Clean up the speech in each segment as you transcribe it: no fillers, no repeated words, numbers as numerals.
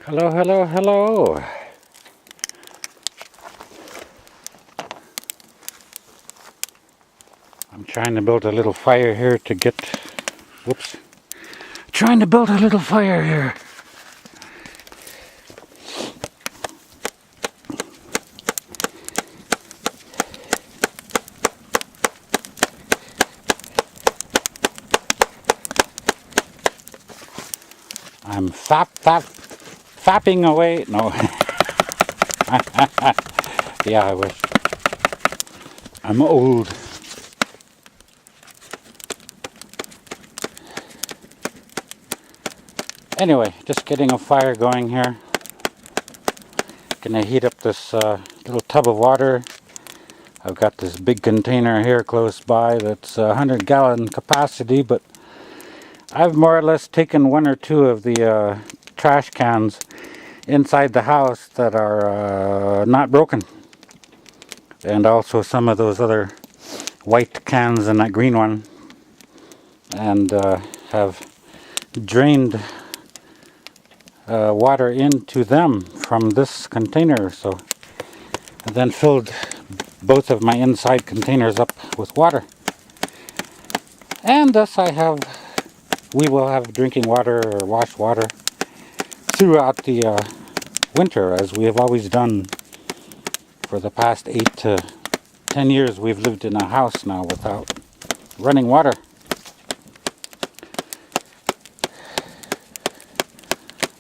Hello, hello, hello. I'm trying to build a little fire here to get... Whoops. Trying to build a little fire here. I'm fapping away. No. Yeah, I wish. I'm old. Anyway, just getting a fire going here. Gonna heat up this little tub of water. I've got this big container here close by that's 100-gallon capacity, but I've more or less taken one or two of the trash cans inside the house that are not broken. And also some of those other white cans and that green one. And have drained water into them from this container. So I then filled both of my inside containers up with water. And thus we will have drinking water or wash water throughout the winter, as we have always done for the past 8 to 10 years. We've lived in a house now without running water.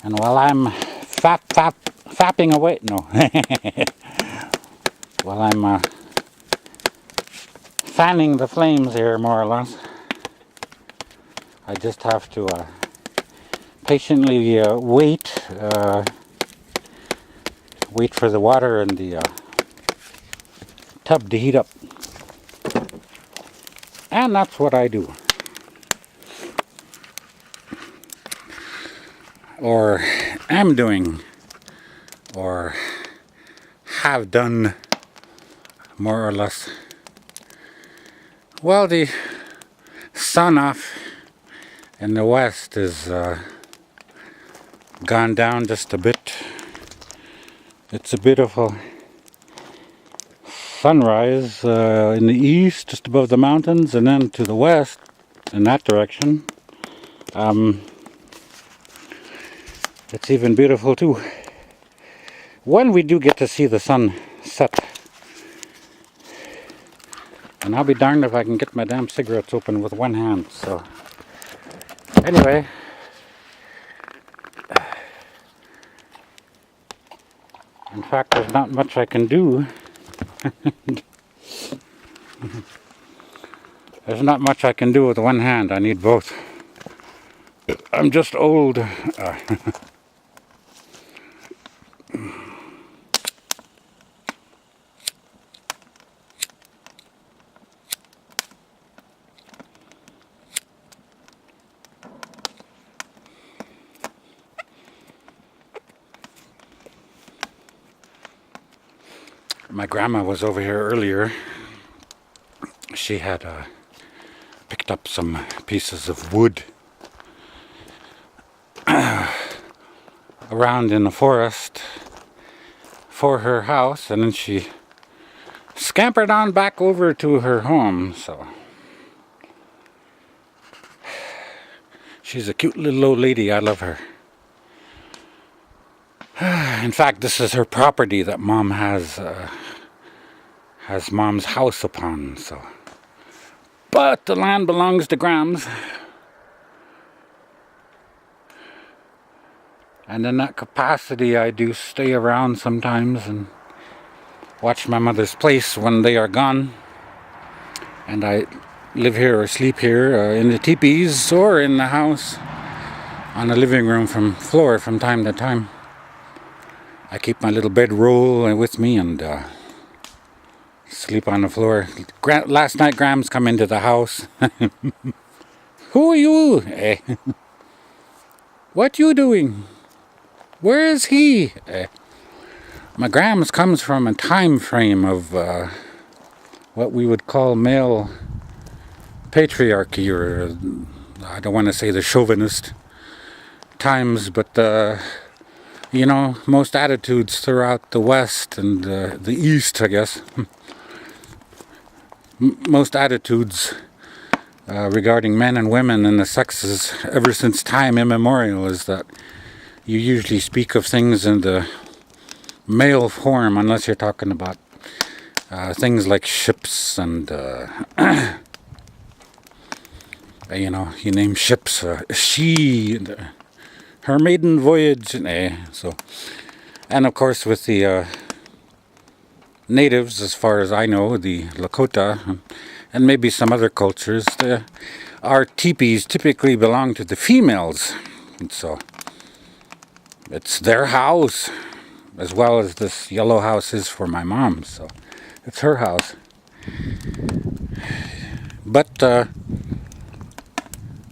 And while I'm fapping away, no, while I'm fanning the flames here, more or less, I just have to patiently wait for the water in the tub to heat up. And that's what I do. Or am doing. Or have done, more or less. Well, the sun off in the west is gone down just a bit. It's a beautiful sunrise in the east, just above the mountains, and then to the west, in that direction. It's even beautiful too. When we do get to see the sun set. And I'll be darned if I can get my damn cigarettes open with one hand, so... Anyway, in fact, there's not much I can do. There's not much I can do with one hand. I need both. I'm just old. My grandma was over here earlier. She had picked up some pieces of wood around in the forest for her house, and then she scampered on back over to her home. So she's a cute little old lady. I love her. In fact, this is her property that Mom has Mom's house upon. So, but the land belongs to Grams, and in that capacity, I do stay around sometimes and watch my mother's place when they are gone. And I live here or sleep here in the teepees or in the house on the living room floor from time to time. I keep my little bedroll with me and sleep on the floor. Last night, Grams come into the house. Who are you? What you doing? Where is he? My Grams comes from a time frame of what we would call male patriarchy, or I don't want to say the chauvinist times, but most attitudes throughout the West and the East, I guess, most attitudes regarding men and women and the sexes ever since time immemorial is that you usually speak of things in the male form, unless you're talking about things like ships and you name ships, she, her maiden voyage, and of course with the natives, as far as I know, the Lakota, and maybe some other cultures, our teepees typically belong to the females, and so it's their house, as well as this yellow house is for my mom, so it's her house. But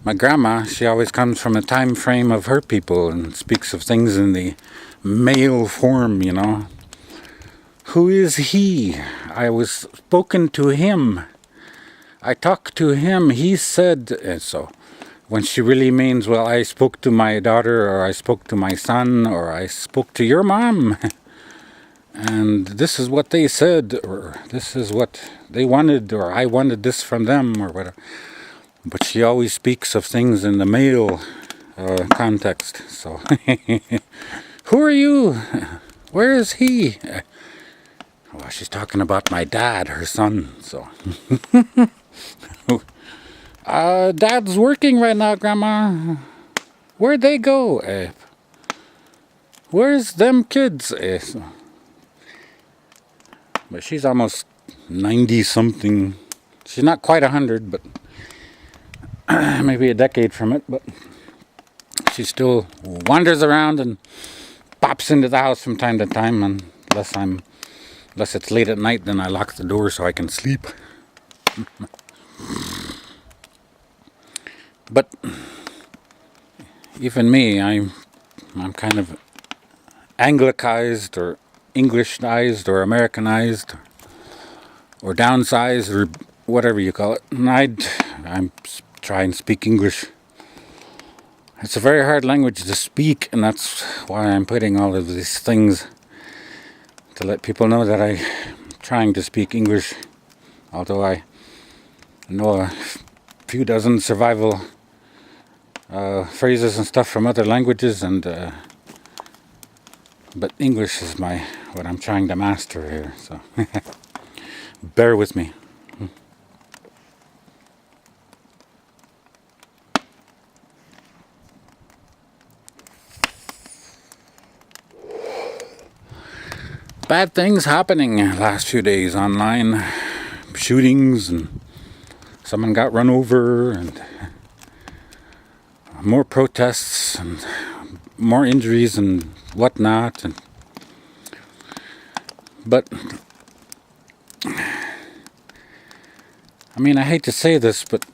my grandma, she always comes from a time frame of her people and speaks of things in the male form, Who is he? I was spoken to him. I talked to him. He said, and so when she really means, well, I spoke to my daughter, or I spoke to my son, or I spoke to your mom, and this is what they said, or this is what they wanted, or I wanted this from them, or whatever. But she always speaks of things in the male context. So, who are you? Where is he? Well, she's talking about my dad, her son, so. Dad's working right now, Grandma. Where'd they go? Where's them kids? So. But she's almost 90-something. She's not quite 100, but maybe a decade from it. But she still wanders around and pops into the house from time to time. Unless it's late at night, then I lock the door so I can sleep. But even me, I'm kind of Anglicized or Englishized or Americanized or downsized or whatever you call it. And I'm try and speak English. It's a very hard language to speak, and that's why I'm putting all of these things to let people know that I'm trying to speak English, although I know a few dozen survival phrases and stuff from other languages, but English is what I'm trying to master here, so bear with me. Bad things happening last few days online. Shootings, and someone got run over, and more protests, and more injuries and whatnot. But I mean, I hate to say this, but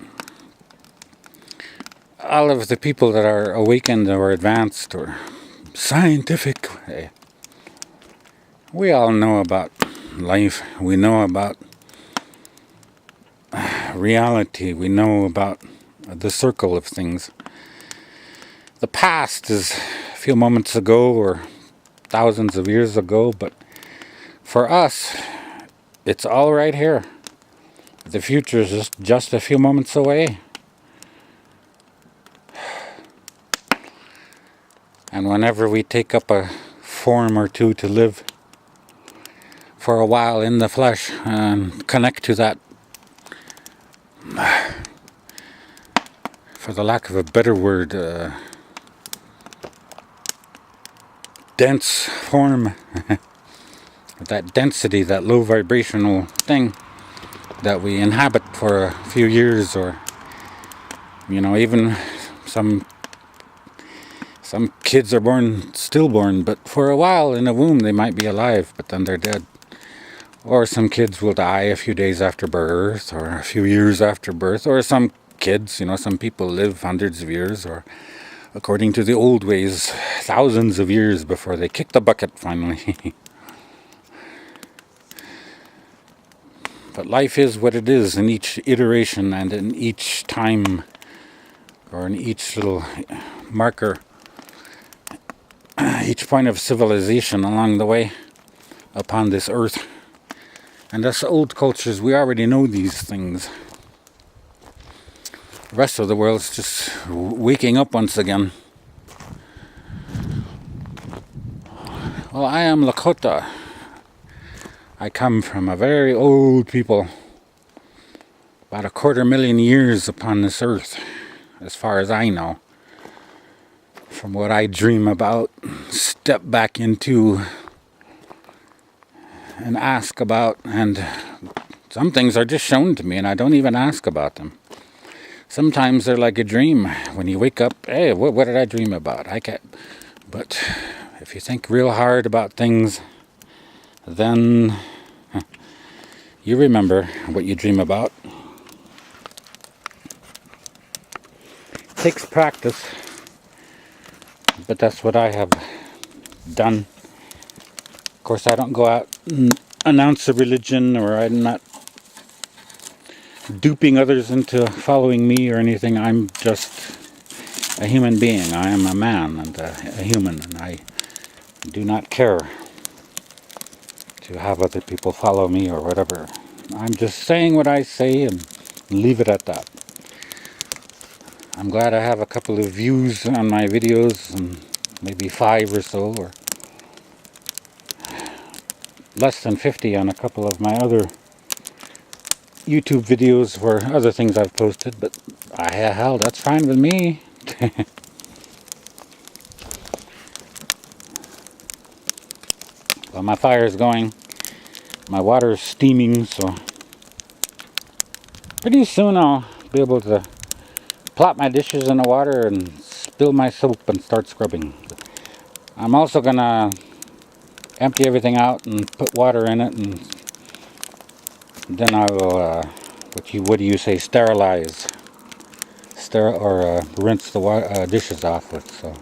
all of the people that are awakened or advanced or scientific, we all know about life. We know about reality. We know about the circle of things. The past is a few moments ago or thousands of years ago, but for us, it's all right here. The future is just a few moments away. And whenever we take up a form or two to live for a while in the flesh and connect to that, for the lack of a better word, dense form, that density, that low vibrational thing that we inhabit for a few years, or even some kids are stillborn, but for a while in a womb they might be alive, but then they're dead. Or some kids will die a few days after birth, or a few years after birth, or some kids, some people live hundreds of years, or according to the old ways, thousands of years before they kick the bucket finally. But life is what it is in each iteration and in each time, or in each little marker. each point of civilization along the way upon this earth. And us old cultures, we already know these things. The rest of the world's just waking up once again. Well, I am Lakota. I come from a very old people. About 250,000 years upon this earth, as far as I know. From what I dream about, step back into, and ask about, and some things are just shown to me and I don't even ask about them. Sometimes they're like a dream. When you wake up, hey, what did I dream about? I can't. But if you think real hard about things, then you remember what you dream about. It takes practice, but that's what I have done. Of course, I don't go out and announce a religion, or I'm not duping others into following me or anything. I'm just a human being. I am a man and a human, and I do not care to have other people follow me or whatever. I'm just saying what I say and leave it at that. I'm glad I have a couple of views on my videos, and maybe 5 or so, or less than 50 on a couple of my other YouTube videos or other things I've posted, but hell, that's fine with me. Well, my fire is going. My water is steaming, so pretty soon I'll be able to plop my dishes in the water and spill my soap and start scrubbing. I'm also gonna empty everything out and put water in it, and then I will, what do you say, sterilize, or rinse the dishes off with. So.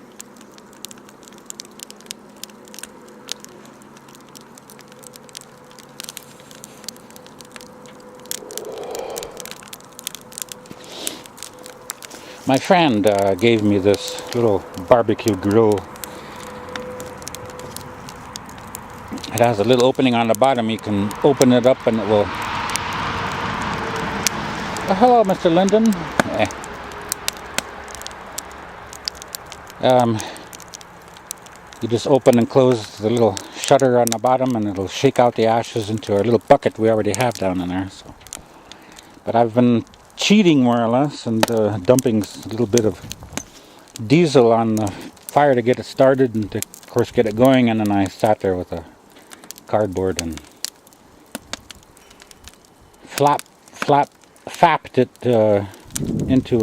My friend gave me this little barbecue grill. It has a little opening on the bottom. You can open it up and it will... Oh, hello, Mr. Linden. You just open and close the little shutter on the bottom, and it'll shake out the ashes into a little bucket we already have down in there. So, but I've been cheating more or less and dumping a little bit of diesel on the fire to get it started and to, of course, get it going. And then I sat there with a cardboard and fapped it into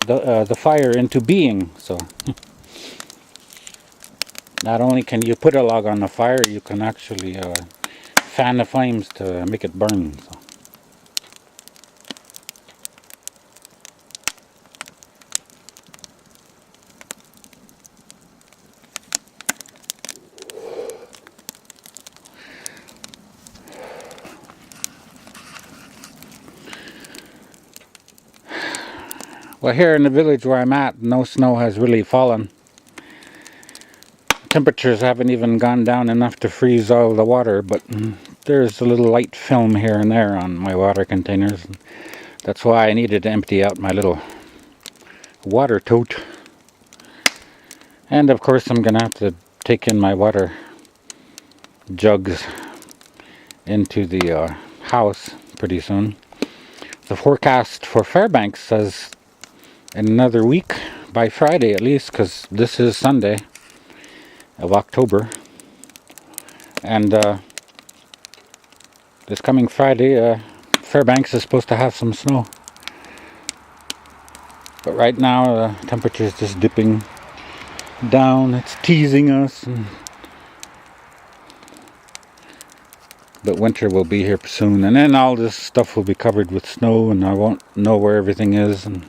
the fire into being. So not only can you put a log on the fire, you can actually fan the flames to make it burn. So. Well, here in the village where I'm at, no snow has really fallen. Temperatures haven't even gone down enough to freeze all the water, but there's a little light film here and there on my water containers. That's why I needed to empty out my little water tote. And of course I'm gonna have to take in my water jugs into the house pretty soon. The forecast for Fairbanks says in another week, by Friday at least, because this is Sunday of October, and this coming Friday Fairbanks is supposed to have some snow, but right now the temperature is just dipping down. It's teasing us, but winter will be here soon, and then all this stuff will be covered with snow, and I won't know where everything is, and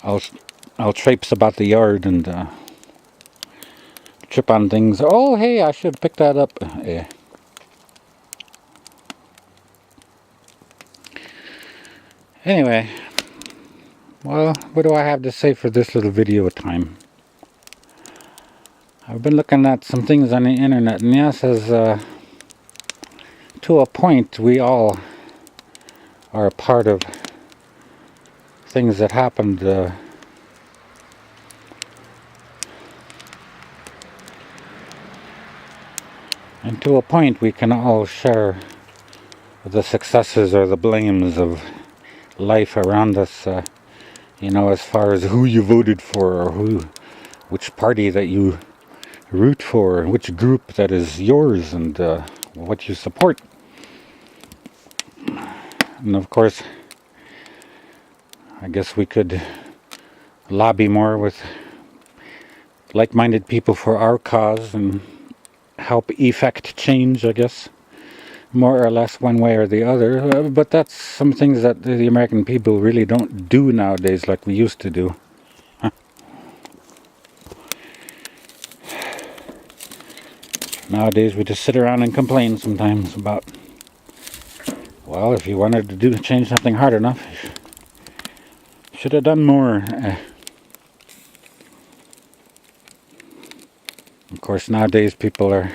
I'll traipse about the yard and trip on things. Oh, hey, I should pick that up. Yeah. Anyway, well, what do I have to say for this little video time? I've been looking at some things on the internet, and yes, as to a point, we all are a part of things that happened. And to a point, we can all share the successes or the blames of life around us. As far as who you voted for, or which party that you root for, which group that is yours, and what you support. And of course, I guess we could lobby more with like-minded people for our cause and help effect change, I guess, more or less one way or the other. But that's some things that the American people really don't do nowadays like we used to do. Nowadays we just sit around and complain sometimes about, well, if you wanted to change something hard enough, you should have done more. Of course, nowadays people are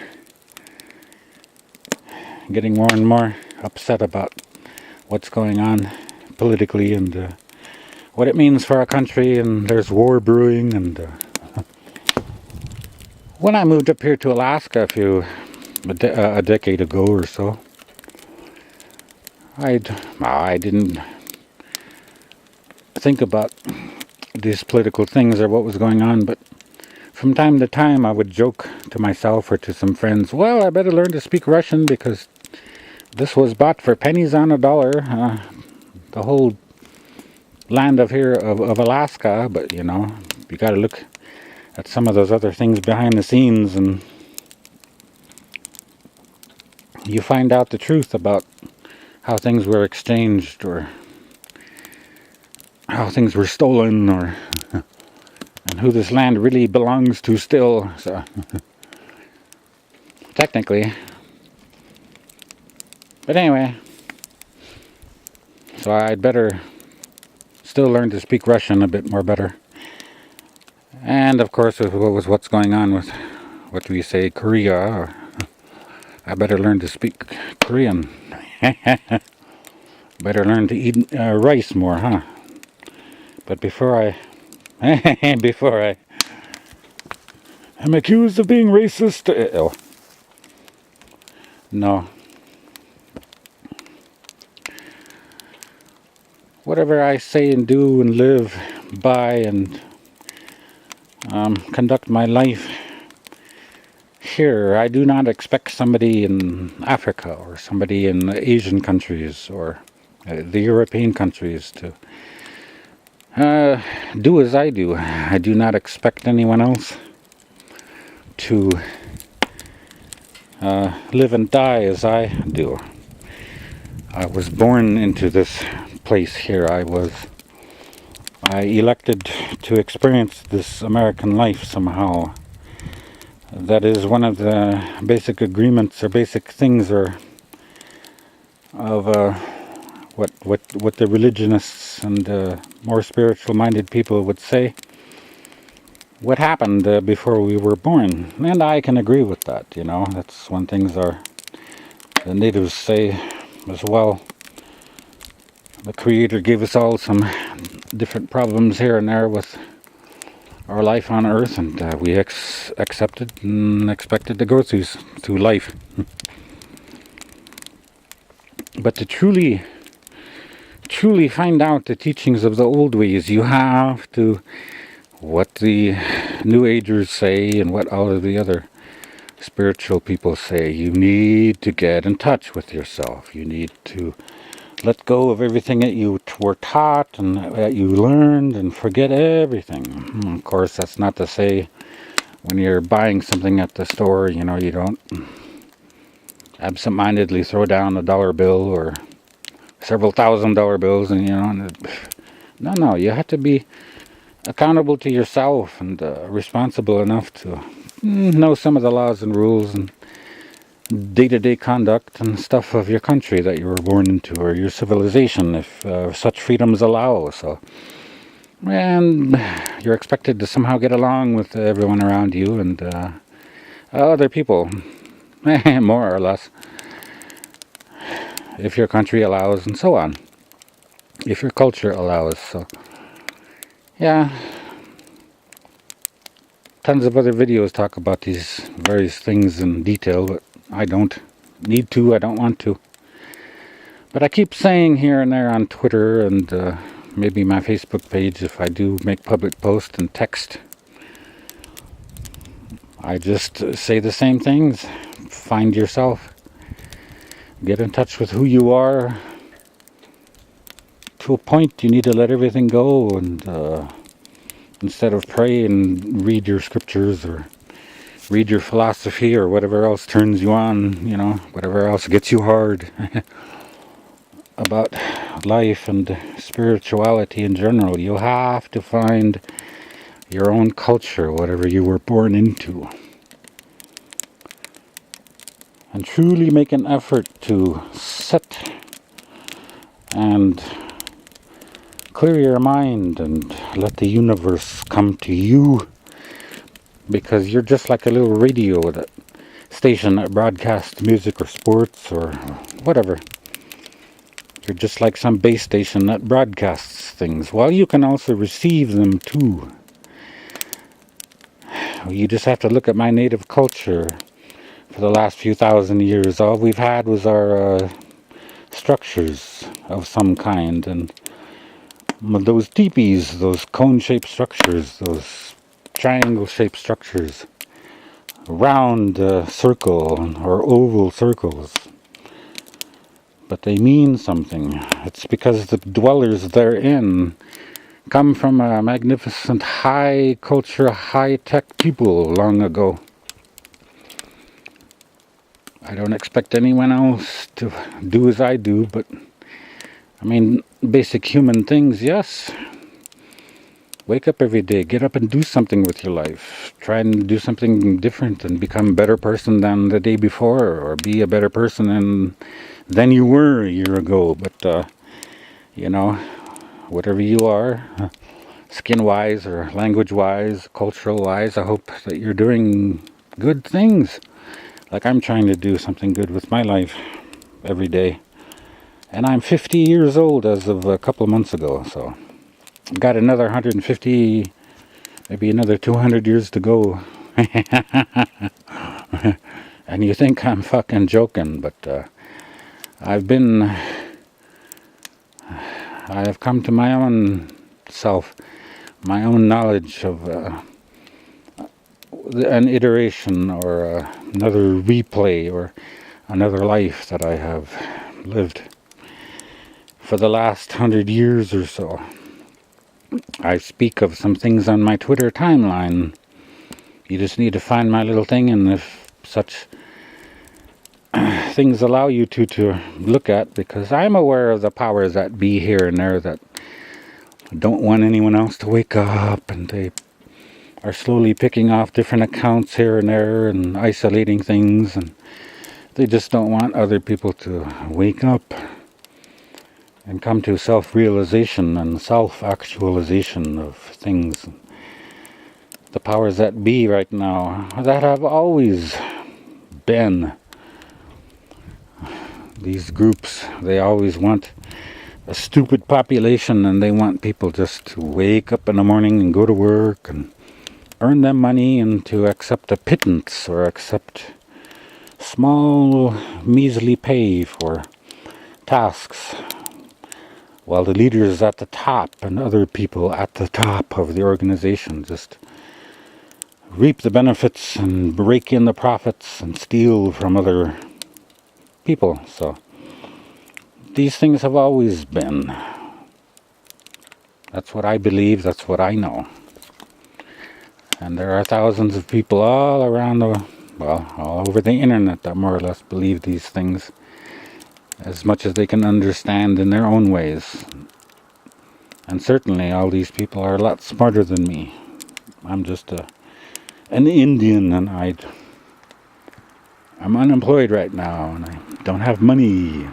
getting more and more upset about what's going on politically and what it means for our country, and there's war brewing. And when I moved up here to Alaska a decade ago or so, I didn't think about these political things or what was going on, but from time to time I would joke to myself or to some friends, well, I better learn to speak Russian because this was bought for pennies on a dollar, the whole land of Alaska. But you got to look at some of those other things behind the scenes, and you find out the truth about how things were exchanged, or how things were stolen, or and who this land really belongs to still. So technically, but anyway, so I'd better still learn to speak Russian a bit more better. And of course, with what's going on with, what do we say, Korea, I better learn to speak Korean. Better learn to eat rice more, huh? But before I am accused of being racist. No. Whatever I say and do and live by and conduct my life here, I do not expect somebody in Africa or somebody in the Asian countries or the European countries to do as I do. I do not expect anyone else to live and die as I do. I was born into this place here. I elected to experience this American life somehow. That is one of the basic agreements or basic things of what the religionists and more spiritual-minded people would say. What happened before we were born, and I can agree with that. That's one thing the natives say as well. The Creator gave us all some different problems here and there with our life on Earth, and we accepted and expected to go through life. But to truly find out the teachings of the old ways, you have to, what the New Agers say and what all of the other spiritual people say, you need to get in touch with yourself. You need to let go of everything that you were taught and that you learned and forget everything. Of course, that's not to say when you're buying something at the store, you don't absent-mindedly throw down a dollar bill or several $1,000 bills, and no, you have to be accountable to yourself and responsible enough to know some of the laws and rules and day-to-day conduct and stuff of your country that you were born into, or your civilization, if such freedoms allow. So And you're expected to somehow get along with everyone around you and other people, more or less, if your country allows, and so on, if your culture allows. So, yeah, tons of other videos talk about these various things in detail, but I don't need to, I don't want to. But I keep saying here and there on Twitter and maybe my Facebook page, if I do make public posts and text, I just say the same things. Find yourself. Get in touch with who you are. To a point, you need to let everything go, and instead of pray and read your scriptures or read your philosophy or whatever else turns you on, whatever else gets you hard about life and spirituality in general, you have to find your own culture, whatever you were born into, and truly make an effort to sit and clear your mind and let the universe come to you, because you're just like a little radio station that broadcasts music or sports or whatever. You're just like some base station that broadcasts things. Well, you can also receive them too. You just have to look at my native culture. For the last few thousand years, all we've had was our structures of some kind, and those teepees, those cone-shaped structures, those triangle-shaped structures, round circle or oval circles. But they mean something. It's because the dwellers therein come from a magnificent high culture, high-tech people long ago. I don't expect anyone else to do as I do, but I mean, basic human things, yes. Wake up every day, get up and do something with your life. Try and do something different and become a better person than the day before, or be a better person than you were a year ago. But, whatever you are, skin-wise or language-wise, cultural-wise, I hope that you're doing good things. Like I'm trying to do something good with my life every day. And I'm 50 years old as of a couple of months ago, so I've got another 150, maybe another 200 years to go. And you think I'm fucking joking, but I have come to my own self, my own knowledge of an iteration or another replay or another life that I have lived for the last 100 years or so. I speak of some things on my Twitter timeline. You just need to find my little thing, and if such things allow you to look at, because I'm aware of the powers that be here and there that don't want anyone else to wake up, and they are slowly picking off different accounts here and there and isolating things, and they just don't want other people to wake up and come to self-realization and self-actualization of things. The powers that be right now, that have always been. These groups, they always want a stupid population, and they want people just to wake up in the morning and go to work and earn them money and to accept a pittance or accept small, measly pay for tasks, while the leaders at the top and other people at the top of the organization just reap the benefits and rake in the profits and steal from other people. So these things have always been. That's what I believe, that's what I know. And there are thousands of people all around all over the internet that more or less believe these things as much as they can understand in their own ways. And certainly all these people are a lot smarter than me. I'm just an Indian, and I'm unemployed right now, and I don't have money,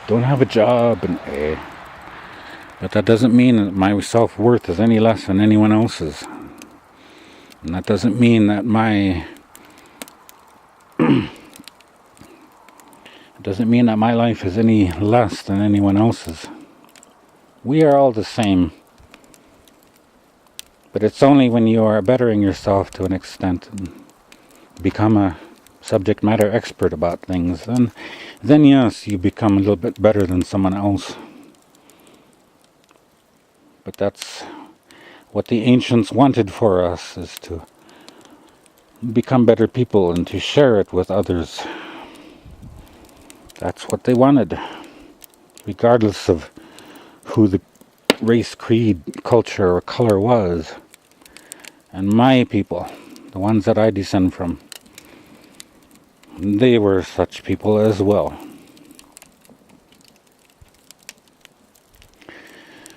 don't have a job, and But that doesn't mean that my self-worth is any less than anyone else's. And that doesn't mean that my life is any less than anyone else's. We are all the same. But it's only when you are bettering yourself to an extent and become a subject matter expert about things, then yes, you become a little bit better than someone else. But that's what the ancients wanted for us, is to become better people and to share it with others. That's what they wanted, regardless of who the race, creed, culture, or color was. And my people, the ones that I descend from, they were such people as well.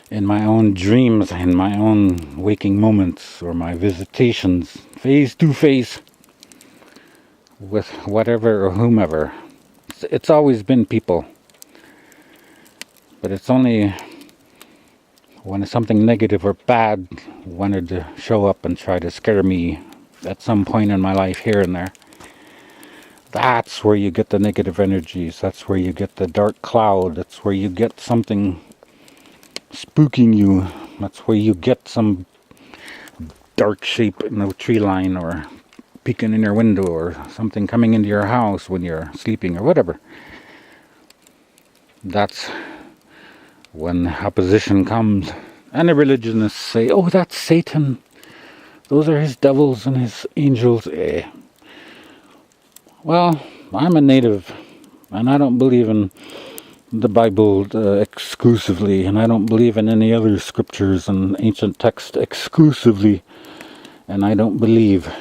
In my own dreams, in my own waking moments, or my visitations, face to face with whatever or whomever, it's always been people. But it's only when something negative or bad wanted to show up and try to scare me at some point in my life here and there, that's where you get the negative energies. That's where you get the dark cloud. That's where you get something spooking you. That's where you get some dark shape in the tree line, or peeking in your window, or something coming into your house when you're sleeping, or whatever. That's when opposition comes. And the religionists say, oh, that's Satan. Those are his devils and his angels. Well, I'm a native, and I don't believe in the Bible exclusively, and I don't believe in any other scriptures and ancient text exclusively, and I don't believe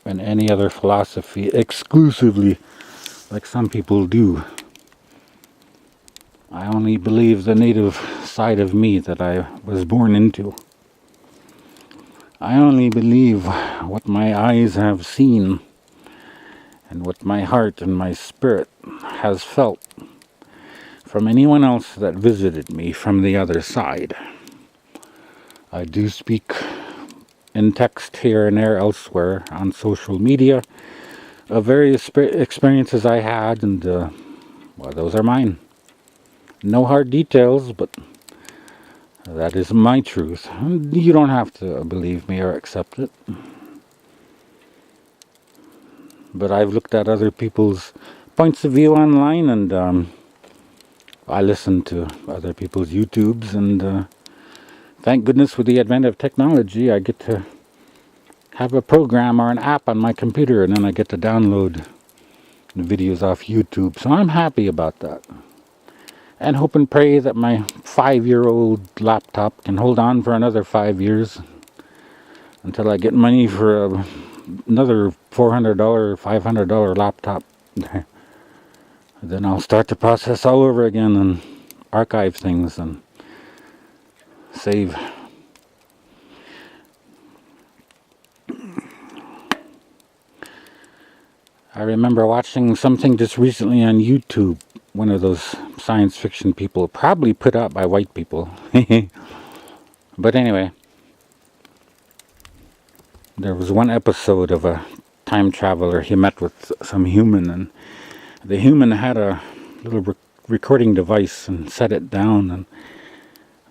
in any other philosophy exclusively, like some people do. I only believe the native side of me that I was born into. I only believe what my eyes have seen, and what my heart and my spirit has felt from anyone else that visited me from the other side. I do speak in text here and there elsewhere on social media of various experiences I had, and well, those are mine. No hard details, but that is my truth. You don't have to believe me or accept it. But I've looked at other people's points of view online, and I listen to other people's YouTubes, and thank goodness with the advent of technology, I get to have a program or an app on my computer, and then I get to download the videos off YouTube. So I'm happy about that. And hope and pray that my 5-year-old laptop can hold on for another 5 years until I get money for another $400, $500 laptop. Then I'll start the process all over again and archive things and save. I remember watching something just recently on YouTube, one of those science fiction people, probably put out by white people. But anyway, there was one episode of a time traveler. He met with some human, and the human had a little recording device and set it down, and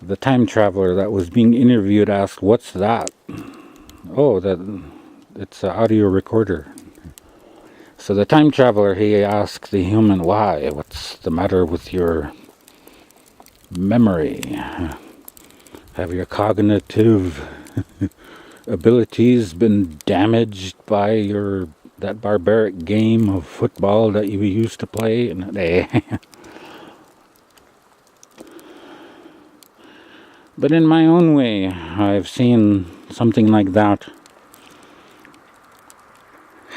the time traveler that was being interviewed asked, "What's that?" "Oh, it's an audio recorder." So the time traveler, he asked the human, "Why? What's the matter with your memory? Have your cognitive abilities been damaged by that barbaric game of football that you used to play?" But in my own way, I've seen something like that.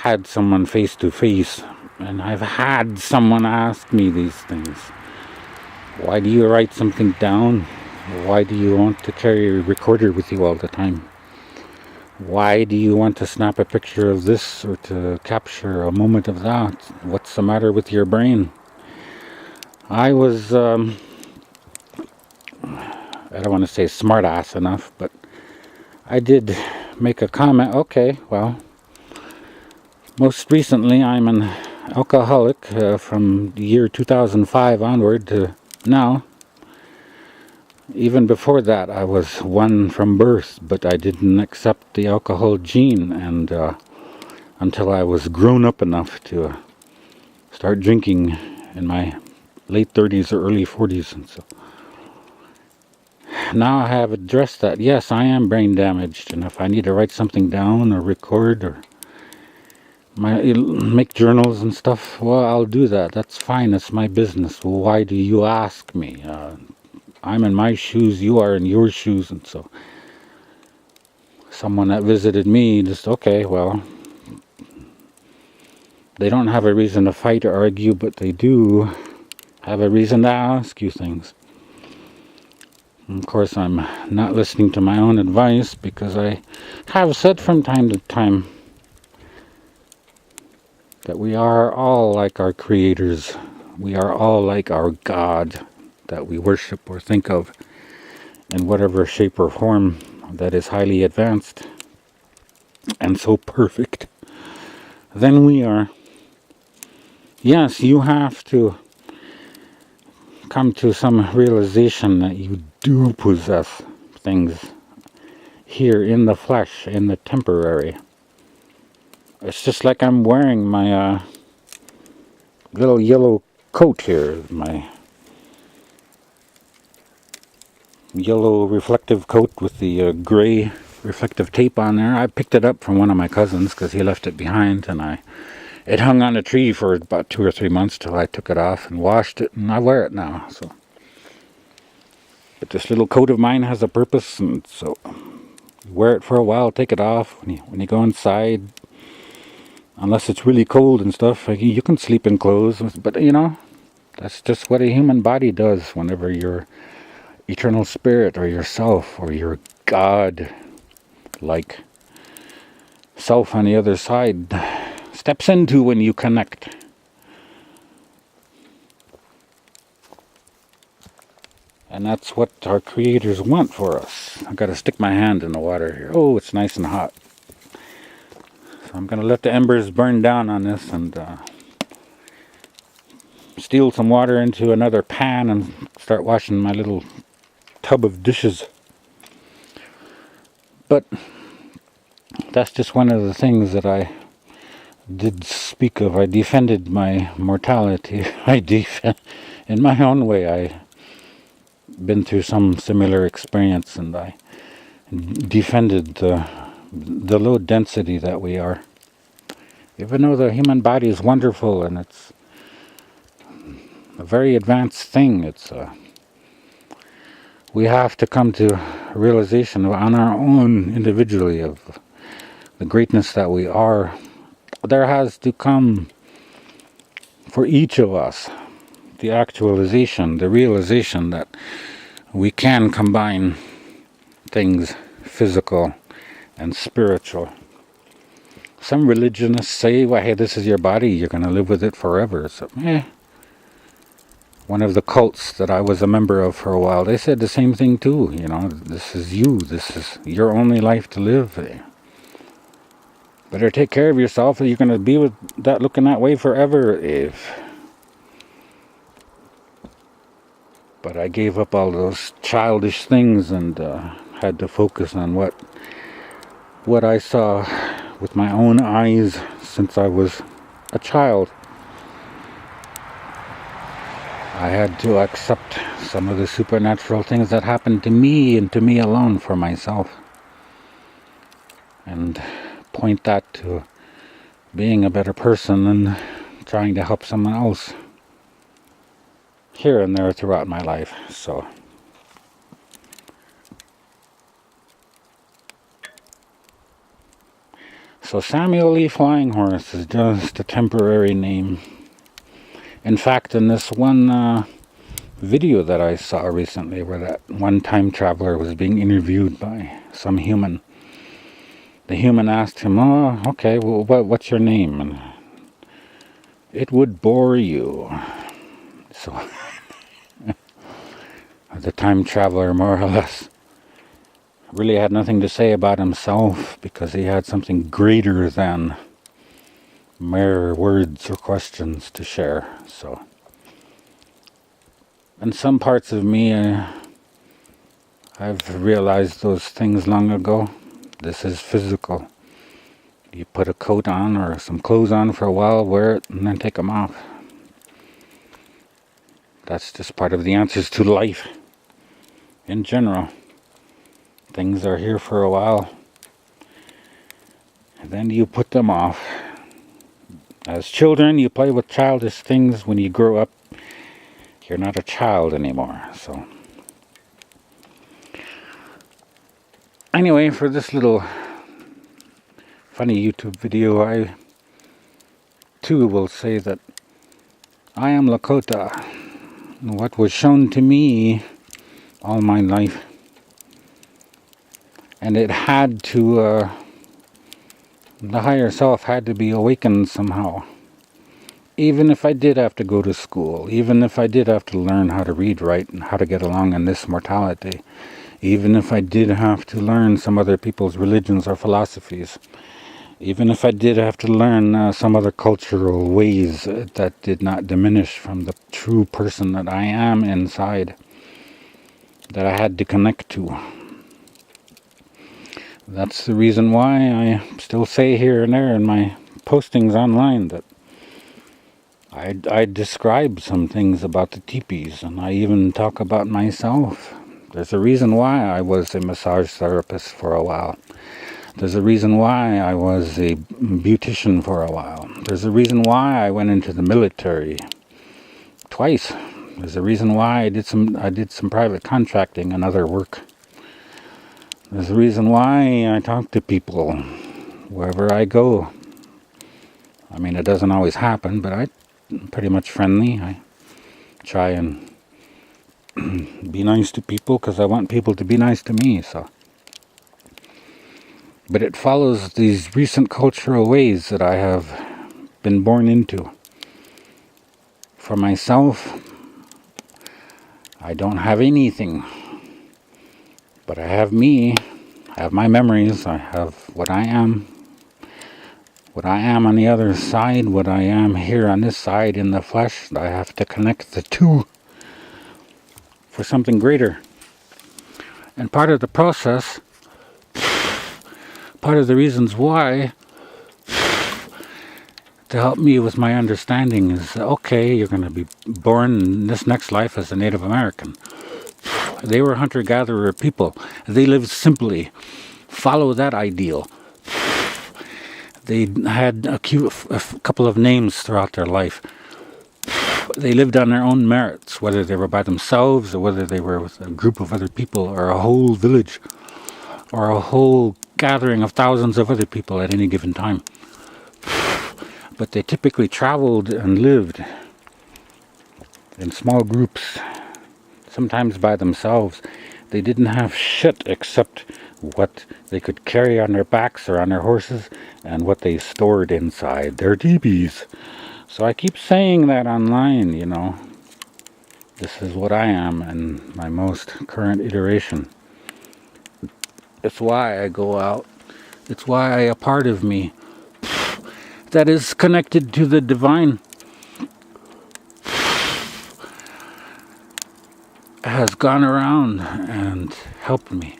Had someone face to face, and I've had someone ask me these things. Why do you write something down? Why do you want to carry a recorder with you all the time? Why do you want to snap a picture of this or to capture a moment of that? What's the matter with your brain? I was I don't want to say smart ass enough, but I did make a comment. Okay, well, most recently I'm an alcoholic from the year 2005 onward to now. Even before that, I was one from birth, but I didn't accept the alcohol gene, and until I was grown up enough to start drinking in my late 30s or early 40s, and so now I have addressed that. Yes, I am brain damaged, and if I need to write something down or record or make journals and stuff, well, I'll do that. That's fine. It's my business. Well, why do you ask me? I'm in my shoes. You are in your shoes, and so someone that visited me just, okay, well, they don't have a reason to fight or argue, but they do have a reason to ask you things. And of course, I'm not listening to my own advice, because I have said from time to time that we are all like our creators. We are all like our God that we worship or think of in whatever shape or form that is highly advanced and so perfect than we are. Yes, you have to come to some realization that you do possess things here in the flesh, in the temporary. It's just like I'm wearing my little yellow coat here, my yellow reflective coat with the gray reflective tape on there. I picked it up from one of my cousins because he left it behind, and it hung on a tree for about 2 or 3 months till I took it off and washed it, and I wear it now. So, but this little coat of mine has a purpose, and so you wear it for a while, take it off when you go inside. Unless it's really cold and stuff, you can sleep in clothes, but that's just what a human body does whenever your eternal spirit or yourself or your God like self on the other side steps into when you connect. And that's what our creators want for us. I've got to stick my hand in the water here. Oh, it's nice and hot. So I'm going to let the embers burn down on this and steal some water into another pan and start washing my little tub of dishes. But that's just one of the things that I did speak of. I defended my mortality. In my own way, I been through some similar experience, and I defended the low density that we are. Even though the human body is wonderful and it's a very advanced thing, we have to come to a realization on our own individually of the greatness that we are. There has to come for each of us the actualization, the realization that we can combine things physical and spiritual. Some religionists say, well, hey, this is your body, you're going to live with it forever. So, one of the cults that I was a member of for a while, they said the same thing too. This is you, this is your only life to live. Better take care of yourself, or you're going to be with that looking that way forever. But I gave up all those childish things and had to focus on what I saw with my own eyes since I was a child. I had to accept some of the supernatural things that happened to me and to me alone for myself, and point that to being a better person and trying to help someone else here and there throughout my life. So Samuel Lee Flying Horse is just a temporary name. In fact, in this one video that I saw recently where that one time traveler was being interviewed by some human, the human asked him, oh, okay, well, what's your name? And it would bore you. So the time traveler, more or less, really had nothing to say about himself because he had something greater than mere words or questions to share. So, in some parts of me, I've realized those things long ago. This is physical. You put a coat on or some clothes on for a while, wear it, and then take them off. That's just part of the answers to life. In general, things are here for a while, and then you put them off. As children, you play with childish things. When you grow up, you're not a child anymore. So, anyway, for this little funny YouTube video, I too will say that I am Lakota. What was shown to me all my life, and it had to, the higher self had to be awakened somehow. Even if I did have to go to school, even if I did have to learn how to read, write, and how to get along in this mortality, even if I did have to learn some other people's religions or philosophies, even if I did have to learn some other cultural ways that did not diminish from the true person that I am inside, that I had to connect to. That's the reason why I still say here and there in my postings online that I describe some things about the teepees, and I even talk about myself. There's a reason why I was a massage therapist for a while. There's a reason why I was a beautician for a while. There's a reason why I went into the military twice. There's a reason why I did some private contracting and other work. There's a reason why I talk to people wherever I go. I mean, it doesn't always happen, but I'm pretty much friendly. I try and be nice to people because I want people to be nice to me. So, but it follows these recent cultural ways that I have been born into. For myself, I don't have anything, but I have me. I have my memories. I have what I am. What I am on the other side, what I am here on this side in the flesh. I have to connect the two for something greater. And part of the process, part of the reasons why, to help me with my understanding is, okay, you're going to be born in this next life as a Native American. They were hunter-gatherer people. They lived simply. Follow that ideal. They had a couple of names throughout their life. They lived on their own merits, whether they were by themselves or whether they were with a group of other people or a whole village or a whole gathering of thousands of other people at any given time. But they typically traveled and lived in small groups, sometimes by themselves. They didn't have shit except what they could carry on their backs or on their horses and what they stored inside their teepees. So I keep saying that online, you know. This is what I am in my most current iteration. It's why I go out. It's why a part of me that is connected to the divine has gone around and helped me.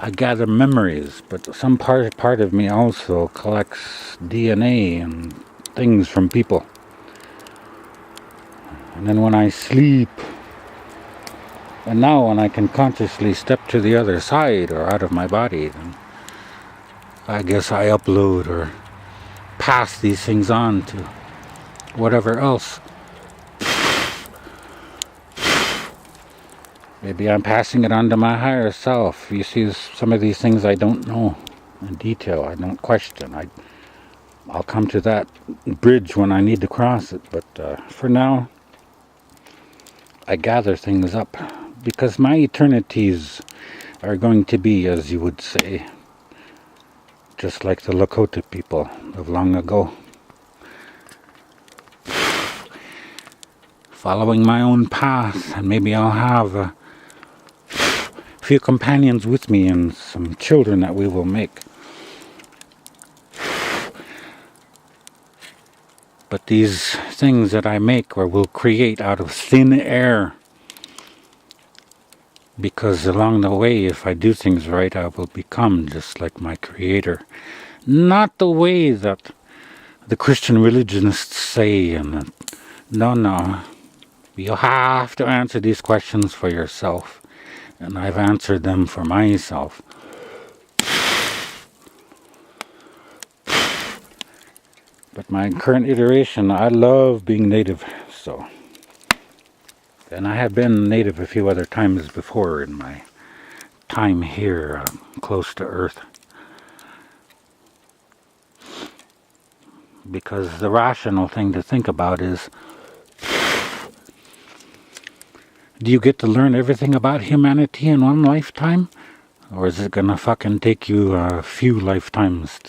I gather memories, but some part of me also collects DNA and things from people. And then when I sleep, and now when I can consciously step to the other side or out of my body, then I guess I upload or pass these things on to whatever else. Maybe I'm passing it on to my higher self. You see, some of these things I don't know in detail. I don't question. I'll come to that bridge when I need to cross it. But for now, I gather things up. Because my eternities are going to be, as you would say, just like the Lakota people of long ago. following my own path, and maybe I'll have a few companions with me and some children that we will make. But these things that I make or will create out of thin air, because along the way, if I do things right, I will become just like my Creator. Not the way that the Christian religionists say, and no. You have to answer these questions for yourself, and I've answered them for myself. But my current iteration, I love being native, so. And I have been native a few other times before in my time here, close to Earth. Because the rational thing to think about is, do you get to learn everything about humanity in one lifetime? Or is it gonna fucking take you a few lifetimes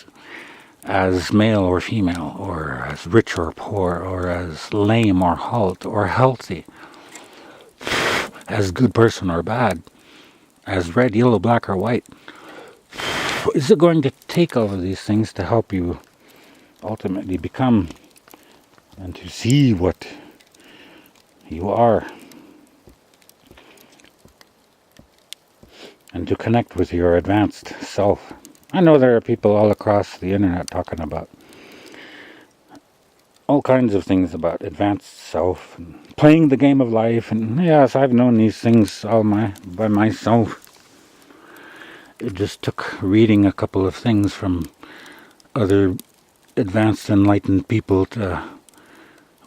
as male or female, or as rich or poor, or as lame or halt, or healthy, as good person or bad, as red, yellow, black, or white? Is it going to take all of these things to help you ultimately become and to see what you are, and to connect with your advanced self? I know there are people all across the internet talking about all kinds of things about advanced self and playing the game of life, and yes, I've known these things by myself. It just took reading a couple of things from other advanced enlightened people to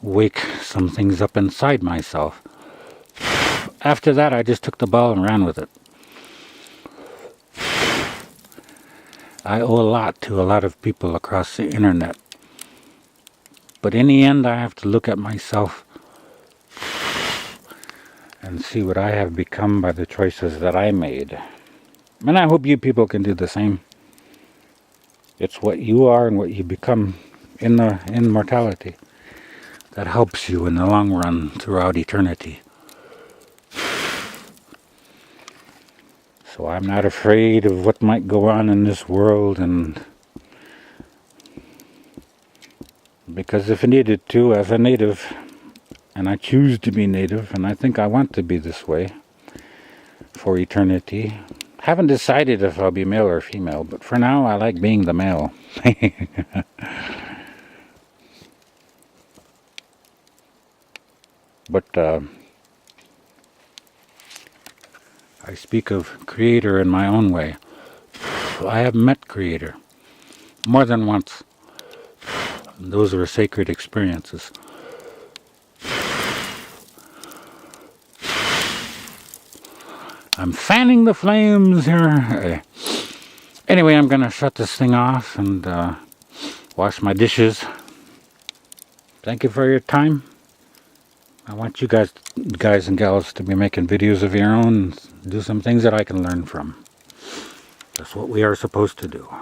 wake some things up inside myself. After that, I just took the ball and ran with it. I owe a lot to a lot of people across the internet. But in the end, I have to look at myself and see what I have become by the choices that I made. And I hope you people can do the same. It's what you are and what you become in mortality that helps you in the long run throughout eternity. So I'm not afraid of what might go on in this world, and because if I needed to, as a native, and I choose to be native, and I think I want to be this way for eternity. Haven't decided if I'll be male or female, but for now I like being the male. But I speak of Creator in my own way. I have met Creator more than once. Those were sacred experiences. I'm fanning the flames here. Anyway, I'm going to shut this thing off and wash my dishes. Thank you for your time. I want you guys and gals to be making videos of your own and do some things that I can learn from. That's what we are supposed to do.